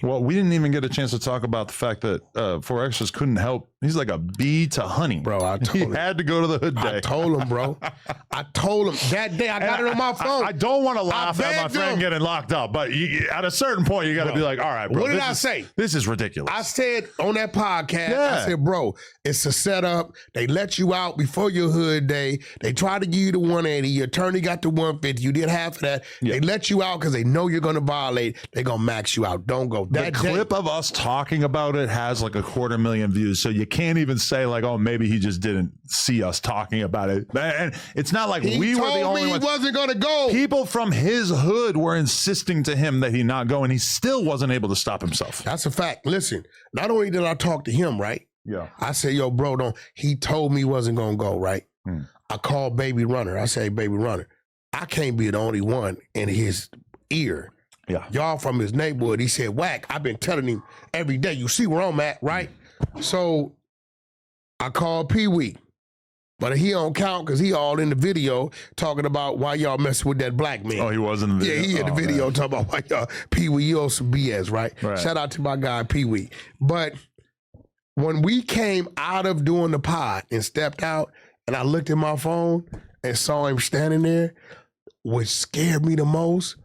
Well, we didn't even get a chance to talk about the fact that 4Xers couldn't help. He's like a bee to honey. Bro, I told him. He had to go to the hood day. I told him, bro. I told him that day. I got it on my phone. I don't want to laugh at my friend getting locked up, but at a certain point, you got to be like, all right, bro. What did I say? This is ridiculous. I said on that podcast, I said, bro, it's a setup. They let you out before your hood day. They tried to give you the 180. Your attorney got the 150. You did half of that. They let you out because they know you're going to violate. They're going to max you out. Don't go. The clip of us talking about it has like 250,000 views, so you can't even say like, oh, maybe he just didn't see us talking about it. And it's not like we were the only ones. He wasn't going to go. People from his hood were insisting to him that he not go, and he still wasn't able to stop himself. That's a fact. Listen, not only did I talk to him, right? Yeah. I said, yo, bro, don't. He told me he wasn't going to go, right? I called Baby Runner. I said, hey, Baby Runner, I can't be the only one in his ear. Yeah. Y'all from his neighborhood. He said, Wack, I've been telling him every day. You see where I'm at, right? So I called Pee Wee. But he don't count because he all in the video talking about why y'all messing with that black man. Oh, he was in the video? Yeah, he in the video talking about why y'all, Pee Wee, you on some BS, right? Shout out to my guy, Pee Wee. But when we came out of doing the pod and stepped out and I looked at my phone and saw him standing there, what scared me the most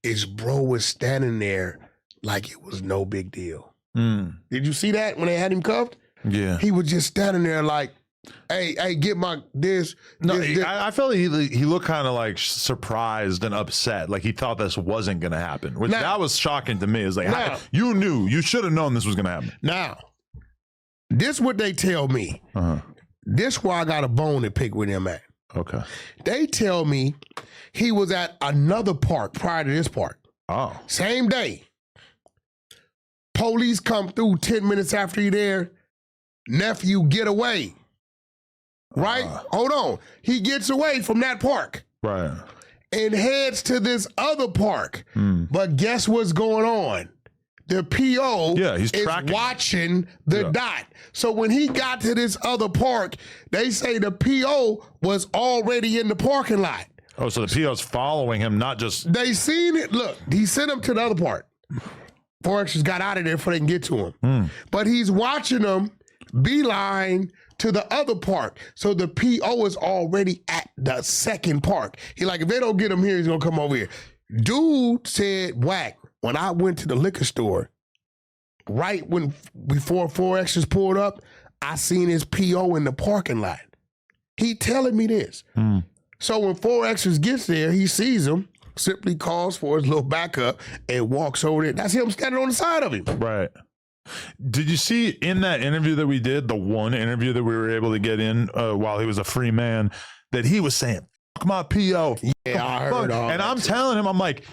is bro was standing there like it was no big deal. Did you see that when they had him cuffed? Yeah. He was just standing there like, hey, get my this. No, this. I felt he looked kind of like surprised and upset, like he thought this wasn't going to happen, which that was shocking to me. It's like, you knew, you should have known this was going to happen. Now, this what they tell me. This where I got a bone to pick with him at. Okay. They tell me he was at another park prior to this park. Oh. Same day. Police come through 10 minutes after he there. Nephew, get away. Right? Hold on. He gets away from that park. Right. And heads to this other park. But guess what's going on? The PO he's is watching the dot. So when he got to this other park, they say the PO was already in the parking lot. Oh, so the PO's following him, not just... They seen it. Look, he sent him to the other part. 4Xers got out of there before they can get to him. But he's watching them beeline to the other park. So the PO is already at the second park. He like, if they don't get him here, he's going to come over here. Dude said, Wack, when I went to the liquor store, before 4Xers pulled up, I seen his PO in the parking lot. He telling me this. So when 4Xers gets there, he sees him, simply calls for his little backup and walks over there. That's him standing on the side of him. Right. Did you see in that interview that we did, the one interview that we were able to get in while he was a free man, that he was saying, fuck my PO. Yeah, I heard all And that I'm telling him, I'm like,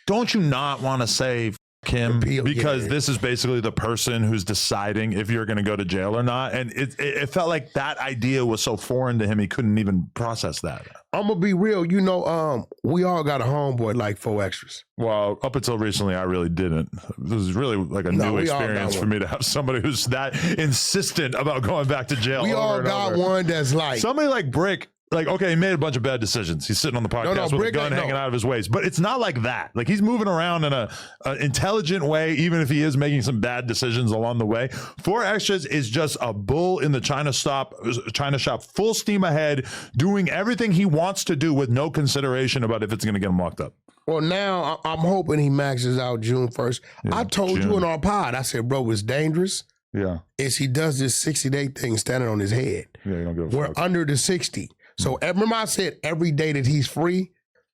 don't you not want to say him because this is basically the person who's deciding if you're going to go to jail or not? And it felt like that idea was so foreign to him, he couldn't even process that. I'm gonna be real, we all got a homeboy like 4Xers. Well, up until recently, I really didn't. This was really like a new experience for me to have somebody who's that insistent about going back to jail. We all got one that's like somebody like Brick. Like, okay, he made a bunch of bad decisions. He's sitting on the podcast with a gun hanging out of his waist. But it's not like that. Like, he's moving around in an intelligent way, even if he is making some bad decisions along the way. 4Xers is just a bull in the China shop, full steam ahead, doing everything he wants to do with no consideration about if it's going to get him locked up. Well, now I'm hoping he maxes out June 1st. Yeah, I told you in our pod, I said, bro, it's dangerous. Yeah. Is he does this 60-day thing standing on his head. Yeah, you don't give a We're fuck. Under the 60. So remember I said every day that he's free,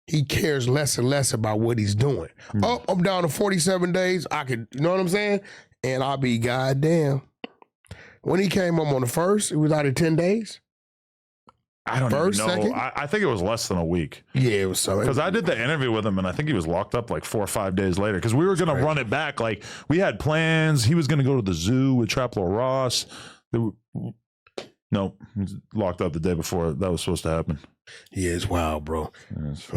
he cares less and less about what he's doing. Oh, I'm down to 47 days. I could, you know what I'm saying? And I'll be goddamn. When he came home on the 1st, it was out of 10 days. I don't even know. I think it was less than a week. Yeah, it was so. Because I did the interview with him, and I think he was locked up like 4 or 5 days later. Because we were going to run it back. Like, we had plans. He was going to go to the zoo with Traplo Ross. Nope, he's locked up the day before that was supposed to happen. Yeah, it's wild, bro. Yeah, it's